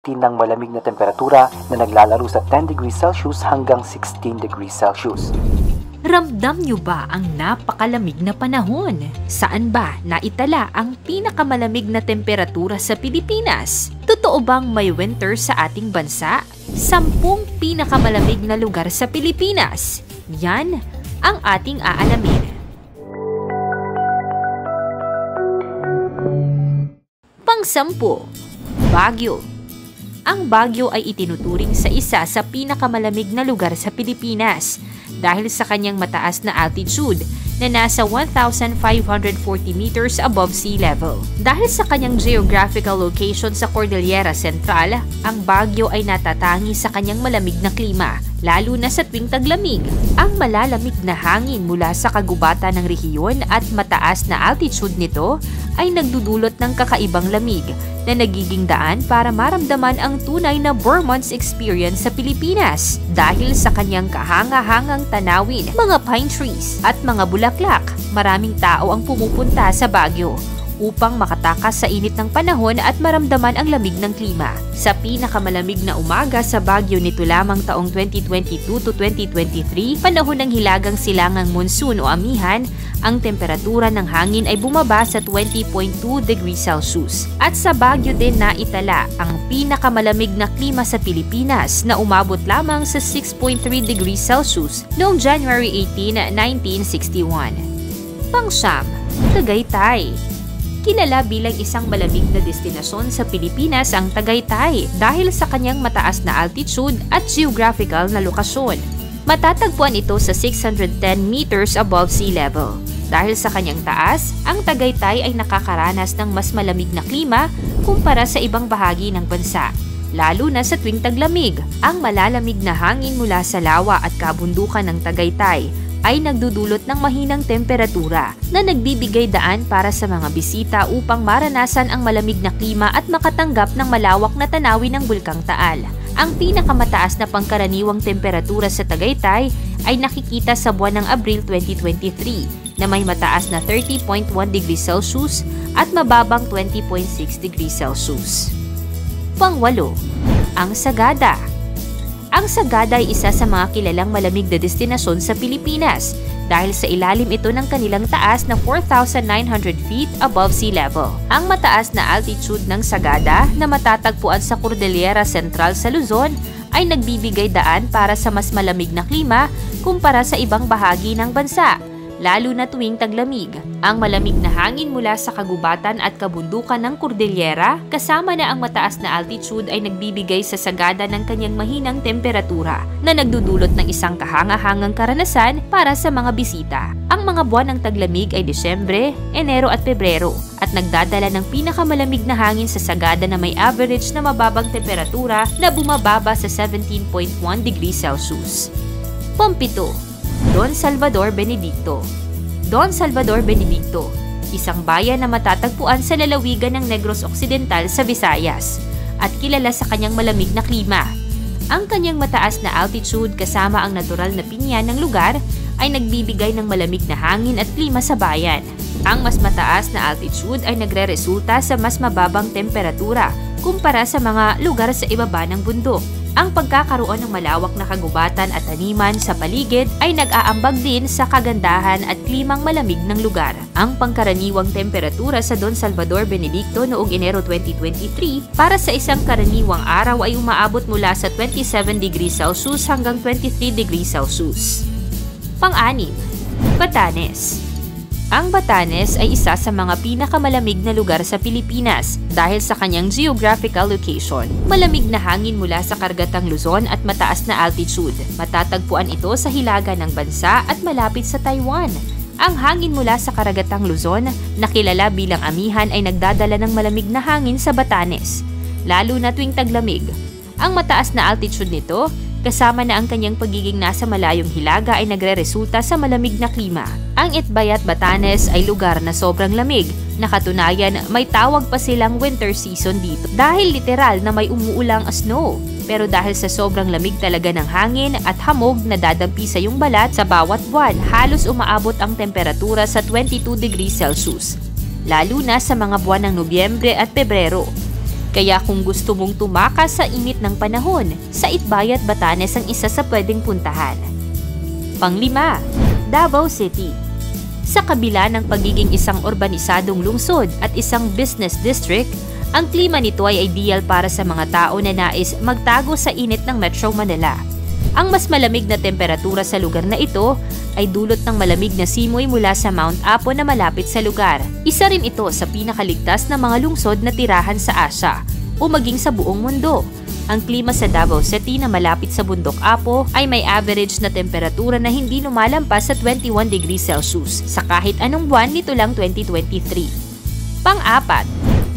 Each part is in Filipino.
16 ng malamig na temperatura na naglalaro sa 10 degrees Celsius hanggang 16 degrees Celsius. Ramdam nyo ba ang napakalamig na panahon? Saan ba naitala ang pinakamalamig na temperatura sa Pilipinas? Totoo bang may winter sa ating bansa? 10 pinakamalamig na lugar sa Pilipinas. Yan ang ating aalamin. Pang-10, Baguio. Ang Baguio ay itinuturing sa isa sa pinakamalamig na lugar sa Pilipinas dahil sa kanyang mataas na altitude na nasa 1,540 meters above sea level. Dahil sa kanyang geographical location sa Cordillera Central, ang Baguio ay natatangi sa kanyang malamig na klima, lalo na sa tuwing taglamig. Ang malalamig na hangin mula sa kagubatan ng rehiyon at mataas na altitude nito ay nagdudulot ng kakaibang lamig na nagiging daan para maramdaman ang tunay na Vermont's experience sa Pilipinas dahil sa kanyang kahanga-hangang tanawin, mga pine trees at mga bulaklak. Maraming tao ang pumupunta sa Baguio upang makatakas sa init ng panahon at maramdaman ang lamig ng klima. Sa pinakamalamig na umaga sa Baguio nito lamang taong 2022 to 2023, panahon ng hilagang silangang monsoon o amihan, ang temperatura ng hangin ay bumaba sa 20.2 degrees Celsius. At sa Baguio din naitala ang pinakamalamig na klima sa Pilipinas na umabot lamang sa 6.3 degrees Celsius noong January 18, 1961. Pang-9, Tagaytay. Kilala bilang isang malamig na destinasyon sa Pilipinas ang Tagaytay dahil sa kanyang mataas na altitude at geographical na lokasyon. Matatagpuan ito sa 610 meters above sea level. Dahil sa kanyang taas, ang Tagaytay ay nakakaranas ng mas malamig na klima kumpara sa ibang bahagi ng bansa, lalo na sa tuwing taglamig. Ang malalamig na hangin mula sa lawa at kabundukan ng Tagaytay ay nagdudulot ng mahinang temperatura na nagbibigay daan para sa mga bisita upang maranasan ang malamig na klima at makatanggap ng malawak na tanawin ng Bulkang Taal. Ang pinakamataas na pangkaraniwang temperatura sa Tagaytay ay nakikita sa buwan ng Abril 2023 na may mataas na 30.1 degrees Celsius at mababang 20.6 degrees Celsius. Pang-8, ang Sagada. Ang Sagada ay isa sa mga kilalang malamig na destinasyon sa Pilipinas dahil sa ilalim ito ng kanilang taas na 4,900 feet above sea level. Ang mataas na altitude ng Sagada na matatagpuan sa Cordillera Central sa Luzon ay nagbibigay daan para sa mas malamig na klima kumpara sa ibang bahagi ng bansa, lalo na tuwing taglamig. Ang malamig na hangin mula sa kagubatan at kabundukan ng Cordillera kasama na ang mataas na altitude ay nagbibigay sa Sagada ng kanyang mahinang temperatura na nagdudulot ng isang kahanga-hangang karanasan para sa mga bisita. Ang mga buwan ng taglamig ay Disyembre, Enero at Pebrero at nagdadala ng pinakamalamig na hangin sa Sagada na may average na mababang temperatura na bumababa sa 17.1 degrees Celsius. Pang-7, Don Salvador Benedicto. Don Salvador Benedicto, isang bayan na matatagpuan sa lalawigan ng Negros Occidental sa Visayas at kilala sa kanyang malamig na klima. Ang kanyang mataas na altitude kasama ang natural na pinya ng lugar ay nagbibigay ng malamig na hangin at klima sa bayan. Ang mas mataas na altitude ay nagre-resulta sa mas mababang temperatura kumpara sa mga lugar sa ibaba ng bundok. Ang pagkakaroon ng malawak na kagubatan at taniman sa paligid ay nag-aambag din sa kagandahan at klimang malamig ng lugar. Ang pangkaraniwang temperatura sa Don Salvador Benedicto noong Enero 2023 para sa isang karaniwang araw ay umaabot mula sa 27 degrees Celsius hanggang 23 degrees Celsius. Pang-6, Batanes. Ang Batanes ay isa sa mga pinakamalamig na lugar sa Pilipinas dahil sa kanyang geographical location. Malamig na hangin mula sa kargatang Luzon at mataas na altitude. Matatagpuan ito sa hilaga ng bansa at malapit sa Taiwan. Ang hangin mula sa karagatang Luzon, na kilala bilang amihan, ay nagdadala ng malamig na hangin sa Batanes, lalo na tuwing taglamig. Ang mataas na altitude nito, kasama na ang kanyang pagiging nasa malayong hilaga, ay nagre-resulta sa malamig na klima. Ang Itbayat, Batanes ay lugar na sobrang lamig. Nakatunayan, may tawag pa silang winter season dito dahil literal na may umuulang snow. Pero dahil sa sobrang lamig talaga ng hangin at hamog na dadampi sa iyong balat sa bawat buwan, halos umaabot ang temperatura sa 22 degrees Celsius, lalo na sa mga buwan ng Nobyembre at Pebrero. Kaya kung gusto mong tumakas sa init ng panahon, sa Itbayat, Batanes ang isa sa pwedeng puntahan. Panglima, Davao City. Sa kabila ng pagiging isang urbanisadong lungsod at isang business district, ang klima nito ay ideal para sa mga tao na nais magtago sa init ng Metro Manila. Ang mas malamig na temperatura sa lugar na ito ay dulot ng malamig na simoy mula sa Mount Apo na malapit sa lugar. Isa rin ito sa pinakaligtas na mga lungsod na tirahan sa Asia o maging sa buong mundo. Ang klima sa Davao City na malapit sa Bundok Apo ay may average na temperatura na hindi lumalampas sa 21 degrees Celsius sa kahit anong buwan nito lang 2023. Pang-apat,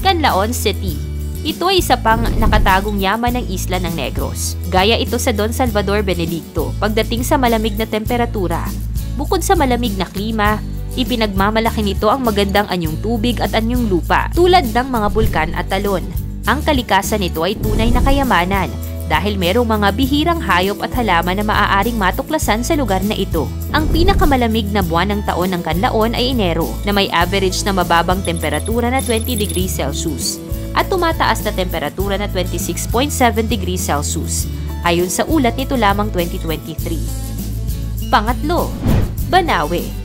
Canlaon City. Ito ay isa pang nakatagong yaman ng isla ng Negros. Gaya ito sa Don Salvador Benedicto pagdating sa malamig na temperatura. Bukod sa malamig na klima, ipinagmamalaki nito ang magandang anyong tubig at anyong lupa tulad ng mga bulkan at talon. Ang kalikasan nito ay tunay na kayamanan dahil merong mga bihirang hayop at halaman na maaaring matuklasan sa lugar na ito. Ang pinakamalamig na buwan ng taon ng Canlaon ay Enero na may average na mababang temperatura na 20 degrees Celsius at tumataas na temperatura na 26.7 degrees Celsius ayon sa ulat nito lamang 2023. Pangatlo, Banawe.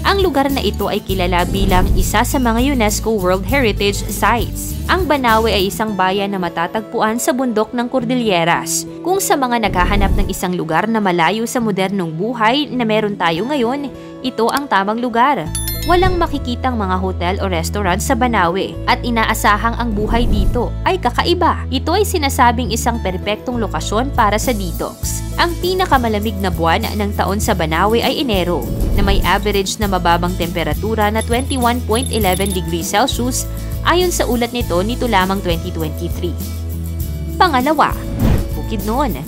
Ang lugar na ito ay kilala bilang isa sa mga UNESCO World Heritage Sites. Ang Banawe ay isang bayan na matatagpuan sa bundok ng Cordilleras. Kung sa mga naghahanap ng isang lugar na malayo sa modernong buhay na meron tayo ngayon, ito ang tamang lugar. Walang makikitang mga hotel o restaurant sa Banawe at inaasahang ang buhay dito ay kakaiba. Ito ay sinasabing isang perpektong lokasyon para sa detox. Ang pinakamalamig na buwan ng taon sa Banawe ay Enero na may average na mababang temperatura na 21.11 degrees Celsius ayon sa ulat nito lamang 2023. Pangalawa, Bukidnon.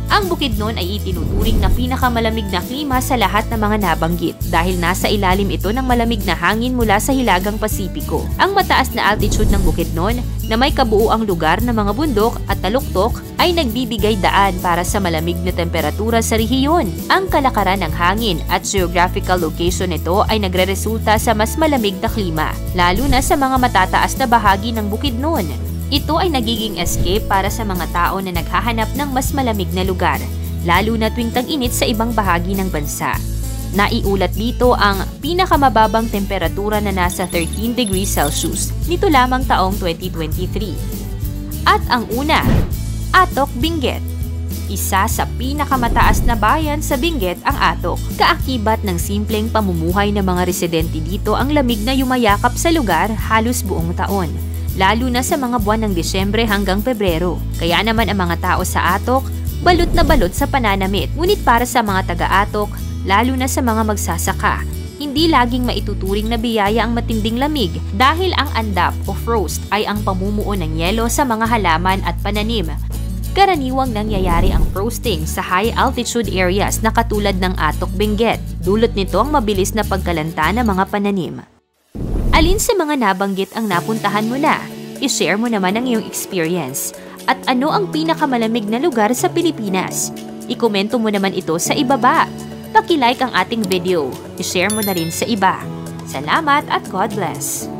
Ang Bukidnon ay itinuturing na pinakamalamig na klima sa lahat ng mga nabanggit dahil nasa ilalim ito ng malamig na hangin mula sa Hilagang Pasipiko. Ang mataas na altitude ng Bukidnon na may kabuuang lugar ng mga bundok at taluktok ay nagbibigay daan para sa malamig na temperatura sa rehiyon. Ang kalakaran ng hangin at geographical location nito ay nagreresulta sa mas malamig na klima, lalo na sa mga matataas na bahagi ng Bukidnon. Ito ay nagiging escape para sa mga tao na naghahanap ng mas malamig na lugar, lalo na tuwing tag-init sa ibang bahagi ng bansa. Naiulat dito ang pinakamababang temperatura na nasa 13 degrees Celsius nito lamang taong 2023. At ang una, Atok, Benguet. Isa sa pinakamataas na bayan sa Benguet ang Atok. Kaakibat ng simpleng pamumuhay ng mga residente dito ang lamig na yumayakap sa lugar halos buong taon, lalo na sa mga buwan ng Disyembre hanggang Pebrero. Kaya naman ang mga tao sa Atok, balot na balot sa pananamit. Ngunit para sa mga taga-Atok, lalo na sa mga magsasaka, hindi laging maituturing na biyaya ang matinding lamig dahil ang andap o frost ay ang pamumuo ng yelo sa mga halaman at pananim. Karaniwang nangyayari ang frosting sa high altitude areas na katulad ng Atok, Benguet. Dulot nito ang mabilis na pagkalanta ng mga pananim. Alin sa mga nabanggit ang napuntahan mo na? I-share mo naman ang iyong experience. At ano ang pinakamalamig na lugar sa Pilipinas? I-komento mo naman ito sa ibaba. Paki-like ang ating video. I-share mo na rin sa iba. Salamat at God bless!